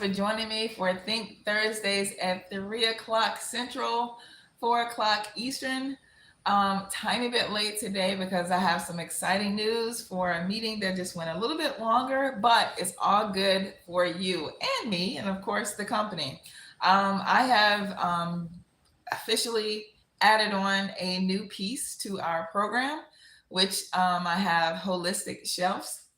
for joining me for Think Thursdays at 3 o'clock Central, 4 o'clock Eastern. Tiny bit late today because I have some exciting news for a meeting that just went a little bit longer, but it's all good for you and me, and of course, the company. I have officially added on a new piece to our program, which I have holistic chefs,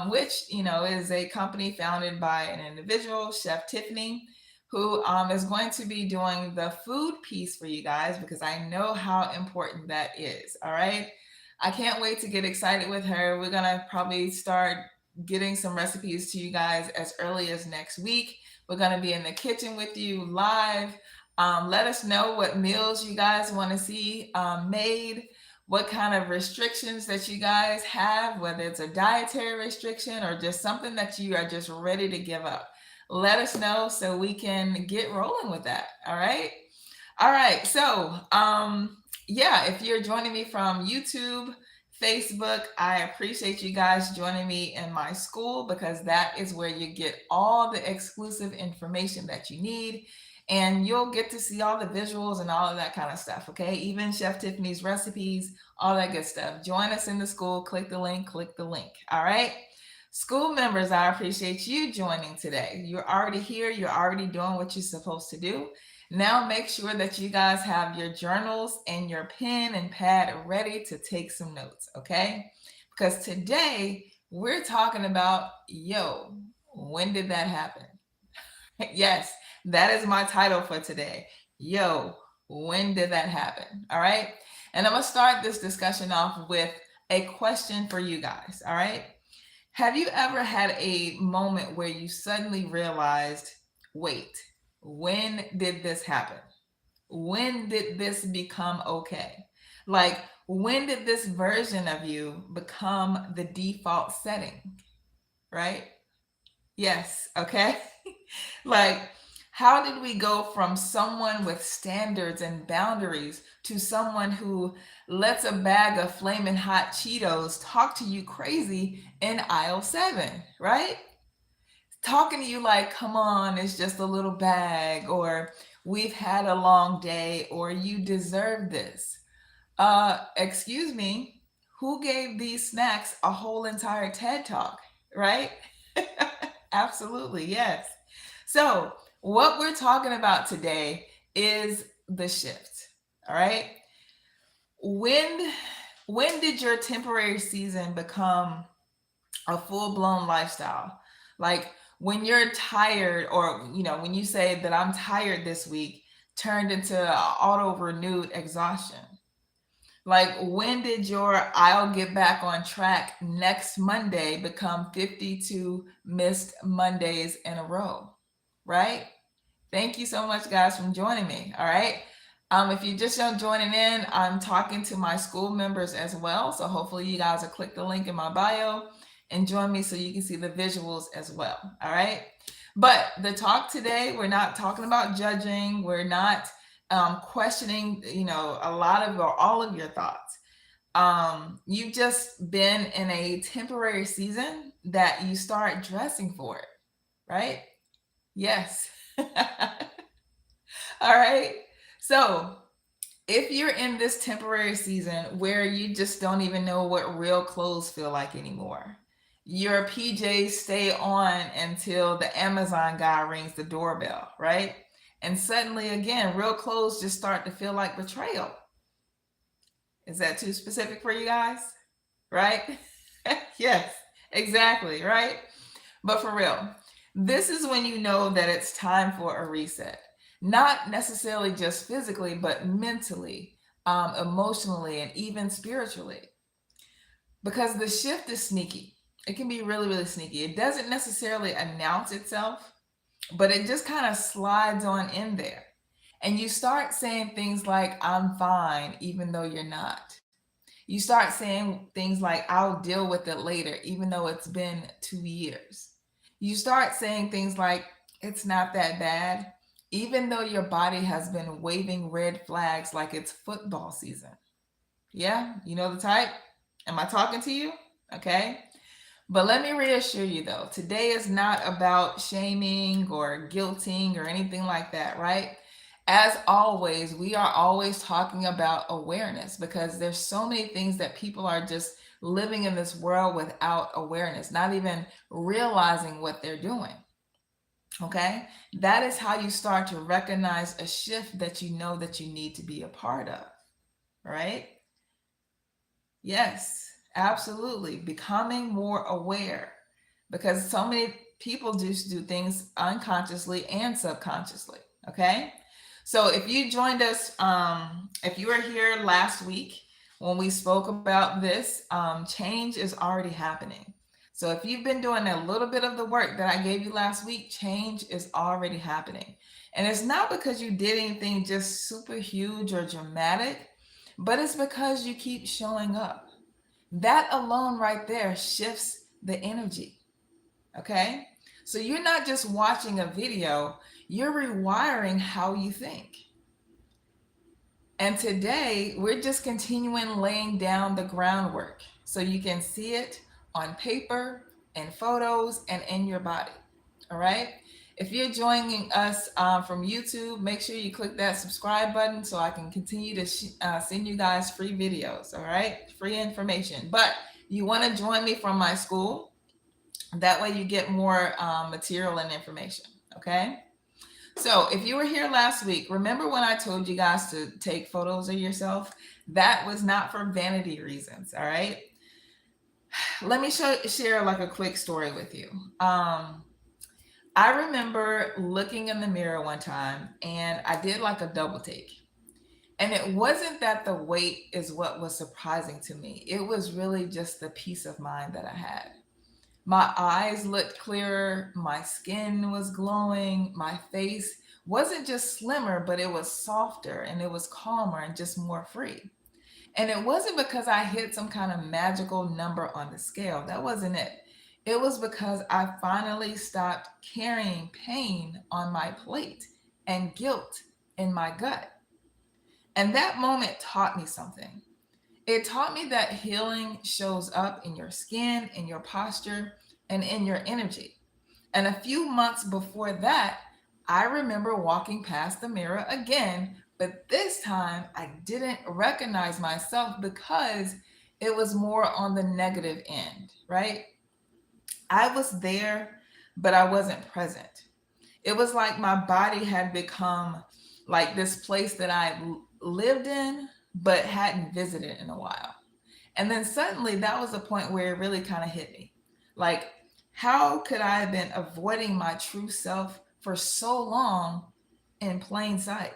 which is a company founded by an individual, Chef Tiffany, who is going to be doing the food piece for you guys because I know how important that is. All right, I can't wait to get excited with her. We're gonna probably start getting some recipes to you guys as early as next week. We're gonna be in the kitchen with you live. Let us know what meals you guys want to see made, what kind of restrictions that you guys have, whether it's a dietary restriction or just something that you are just ready to give up. Let us know so we can get rolling with that. All right. All right. So, yeah, if you're joining me from YouTube, Facebook, I appreciate you guys joining me in my school because that is where you get all the exclusive information that you need. And you'll get to see all the visuals and all of that kind of stuff. Okay. Even Chef Tiffany's recipes, all that good stuff. Join us in the school. Click the link, click the link. All right. School members, I appreciate you joining today. You're already here. You're already doing what you're supposed to do. Now make sure that you guys have your journals and your pen and pad ready to take some notes, okay? Because today we're talking about, when did that happen? Yes, that is my title for today. Yo, when did that happen? All right. And I'm going to start this discussion off with a question for you guys. All right. Have you ever had a moment where you suddenly realized, wait, when did this happen? When did this become okay? Like, when did this version of you become the default setting? Right? Yes. Okay. Like, how did we go from someone with standards and boundaries to someone who lets a bag of flaming hot Cheetos talk to you crazy in aisle 7, right? Talking to you like, come on, it's just a little bag, or we've had a long day, or you deserve this. Excuse me, who gave these snacks a whole entire TED talk, right? Absolutely, yes. So, what we're talking about today is the shift. All right. When when did your temporary season become a full-blown lifestyle? Like when you're tired, or when you say that I'm tired this week, turned into auto renewed exhaustion. Like when did your I'll get back on track next Monday become 52 missed Mondays in a row? Right? Thank you so much, guys, for joining me. All right. If you just joining in, I'm talking to my school members as well. So hopefully you guys will click the link in my bio and join me so you can see the visuals as well. All right. But the talk today, we're not talking about judging. We're not questioning, a lot of or all of your thoughts. You've just been in a temporary season that you start dressing for it, right? Yes. All right. So, if you're in this temporary season where you just don't even know what real clothes feel like anymore, your PJs stay on until the Amazon guy rings the doorbell, right? And suddenly, again, real clothes just start to feel like betrayal. Is that too specific for you guys? Right? Yes, exactly, right? But for real, this is when you know that it's time for a reset. Not necessarily just physically, but mentally, emotionally, and even spiritually. Because the shift is sneaky. It can be really, really sneaky. It doesn't necessarily announce itself, but it just kind of slides on in there. And you start saying things like, I'm fine, even though you're not. You start saying things like, I'll deal with it later, even though it's been 2 years. You start saying things like, it's not that bad, even though your body has been waving red flags like it's football season. Yeah, you know the type? Am I talking to you? Okay. But let me reassure you though, today is not about shaming or guilting or anything like that, right? As always, we are always talking about awareness because there's so many things that people are just living in this world without awareness, not even realizing what they're doing. Okay? That is how you start to recognize a shift that you know that you need to be a part of, right? Yes, absolutely. Becoming more aware because so many people just do things unconsciously and subconsciously. Okay. So if you joined us, if you were here last week when we spoke about this, change is already happening. So if you've been doing a little bit of the work that I gave you last week, change is already happening. And it's not because you did anything just super huge or dramatic, but it's because you keep showing up. That alone right there shifts the energy. Okay. So you're not just watching a video, you're rewiring how you think. And today we're just continuing laying down the groundwork so you can see it on paper, in photos, and in your body. All right. If you're joining us from YouTube, make sure you click that subscribe button so I can continue to send you guys free videos. All right. Free information. But you want to join me from my school. That way you get more material and information. Okay. So if you were here last week, remember when I told you guys to take photos of yourself? That was not for vanity reasons. All right. Let me share like a quick story with you. I remember looking in the mirror one time and I did like a double take. And it wasn't that the weight is what was surprising to me. It was really just the peace of mind that I had. My eyes looked clearer, my skin was glowing, my face wasn't just slimmer, but it was softer and it was calmer and just more free. And it wasn't because I hit some kind of magical number on the scale. That wasn't it. It was because I finally stopped carrying pain on my plate and guilt in my gut. And that moment taught me something. It taught me that healing shows up in your skin, in your posture, and in your energy. And a few months before that, I remember walking past the mirror again, but this time I didn't recognize myself because it was more on the negative end, right? I was there, but I wasn't present. It was like my body had become like this place that I lived in, but hadn't visited in a while. And then suddenly that was a point where it really kind of hit me. Like, how could I have been avoiding my true self for so long in plain sight?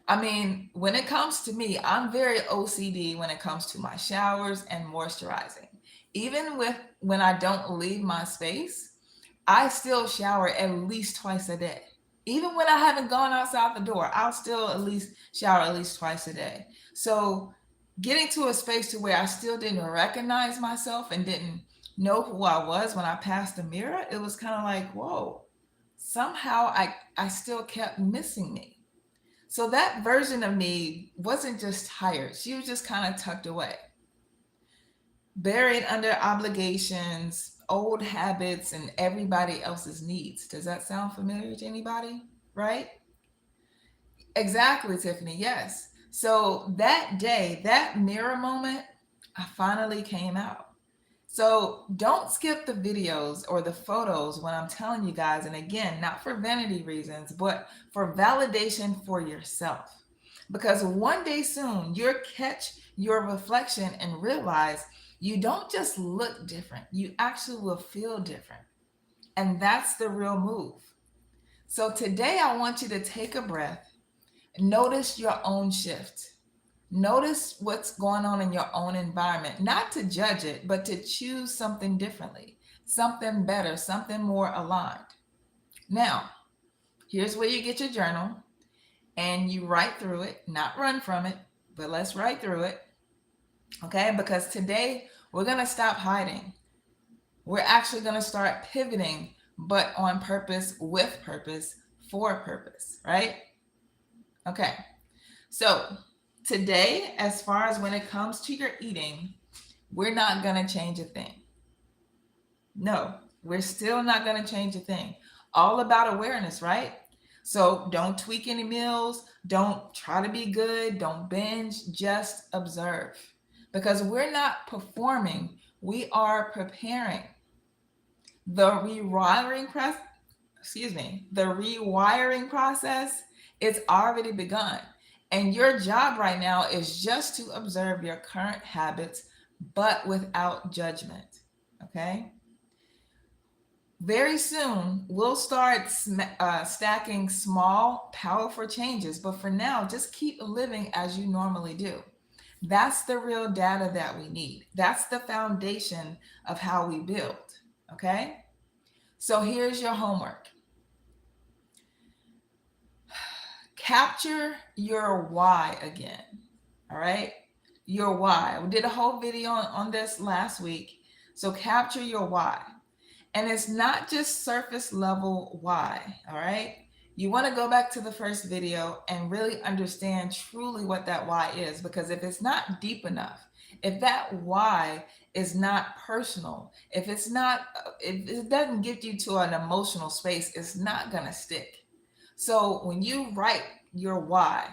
I mean, when it comes to me, I'm very OCD when it comes to my showers and moisturizing. Even with when I don't leave my space, I still shower at least twice a day. Even when I haven't gone outside the door, I'll still at least shower at least twice a day. So getting to a space to where I still didn't recognize myself and didn't know who I was when I passed the mirror, it was kind of like, whoa, somehow I still kept missing me. So that version of me wasn't just tired. She was just kind of tucked away, buried under obligations, old habits, and everybody else's needs. Does that sound familiar to anybody? Right? Exactly, Tiffany. Yes. So that day, that mirror moment, I finally came out. So don't skip the videos or the photos when I'm telling you guys. And again, not for vanity reasons, but for validation for yourself. Because one day soon, you'll catch your reflection and realize you don't just look different, you actually will feel different. And that's the real move. So today, I want you to take a breath, notice your own shift. Notice what's going on in your own environment, not to judge it, but to choose something differently, something better, something more aligned. Now, here's where you get your journal and you write through it, not run from it, but let's write through it. Okay? Because today we're going to stop hiding. We're actually going to start pivoting, but on purpose, with purpose, for purpose, right? Okay. So, today, as far as when it comes to your eating, we're not going to change a thing. No, we're still not going to change a thing. All about awareness, right? So don't tweak any meals. Don't try to be good. Don't binge. Just observe. Because we're not performing, we are preparing. The rewiring process, the rewiring process, it's already begun. And your job right now is just to observe your current habits, but without judgment. Okay? Very soon, we'll start stacking small, powerful changes. But for now, just keep living as you normally do. That's the real data that we need. That's the foundation of how we build. Okay? So here's your homework. Capture your why again. All right? Your why. We did a whole video on this last week. So capture your why. And it's not just surface level why, all right? You want to go back to the first video and really understand truly what that why is, because if it's not deep enough, if that why is not personal, if it doesn't get you to an emotional space, it's not going to stick. So when you write your why,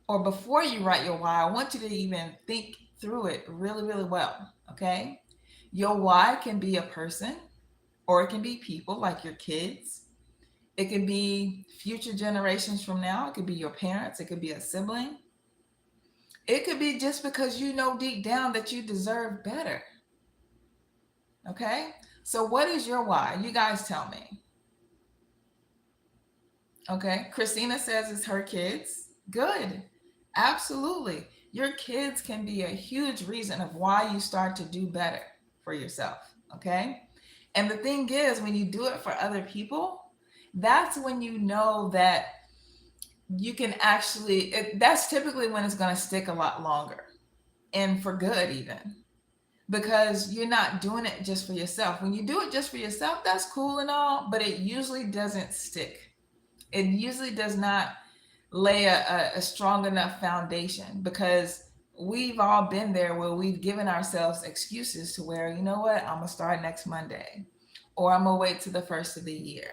or before you write your why, I want you to even think through it really, really well, okay? Your why can be a person, or it can be people like your kids. It could be future generations from now. It could be your parents. It could be a sibling. It could be just because you know deep down that you deserve better. Okay? So, what is your why? You guys tell me. Okay? Christina says it's her kids. Good. Absolutely. Your kids can be a huge reason of why you start to do better for yourself. Okay? And the thing is, when you do it for other people, that's when you know that you can actually, that's typically when it's going to stick a lot longer and for good, even because you're not doing it just for yourself. When you do it just for yourself, that's cool and all, but it usually doesn't stick. It usually does not lay a strong enough foundation, because we've all been there where we've given ourselves excuses to where, you know what, I'm going to start next Monday, or I'm going to wait to the first of the year,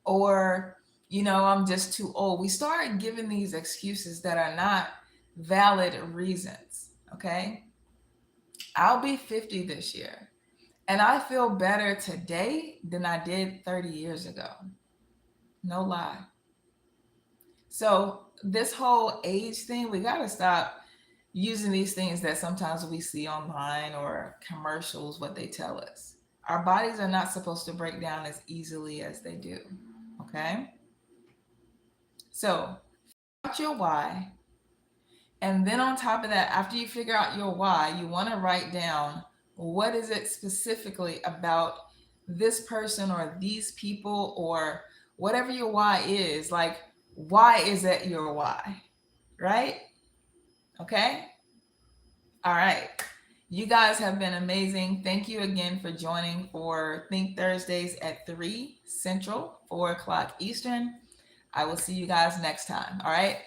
or I'm just too old. We start giving these excuses that are not valid reasons. Okay, I'll be 50 this year, and I feel better today than I did 30 years ago. No lie. So this whole age thing, we got to stop using these things that sometimes we see online or commercials, what they tell us. Our bodies are not supposed to break down as easily as they do. Okay, so out your why. And then on top of that, after you figure out your why, you want to write down, what is it specifically about this person or these people, or whatever your why is. Like, why is that your why? Right? Okay? All right. You guys have been amazing. Thank you again for joining for Think Thursdays at 3 Central, 4 o'clock Eastern. I will see you guys next time. All right.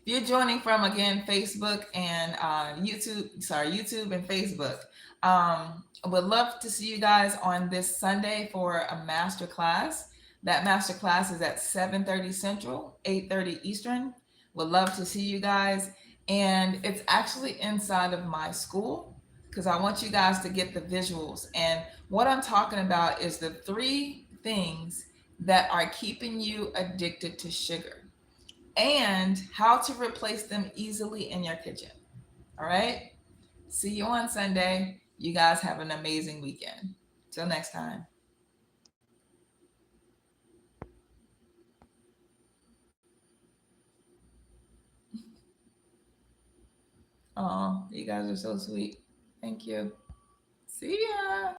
If you're joining from, again, Facebook and YouTube and Facebook, I would love to see you guys on this Sunday for a master class. That master class is at 7:30 Central, 8:30 Eastern. Would love to see you guys. And it's actually inside of my school, because I want you guys to get the visuals. And what I'm talking about is the 3 things that are keeping you addicted to sugar, and how to replace them easily in your kitchen. All right. See you on Sunday. You guys have an amazing weekend. Till next time. Oh, you guys are so sweet. Thank you. See ya.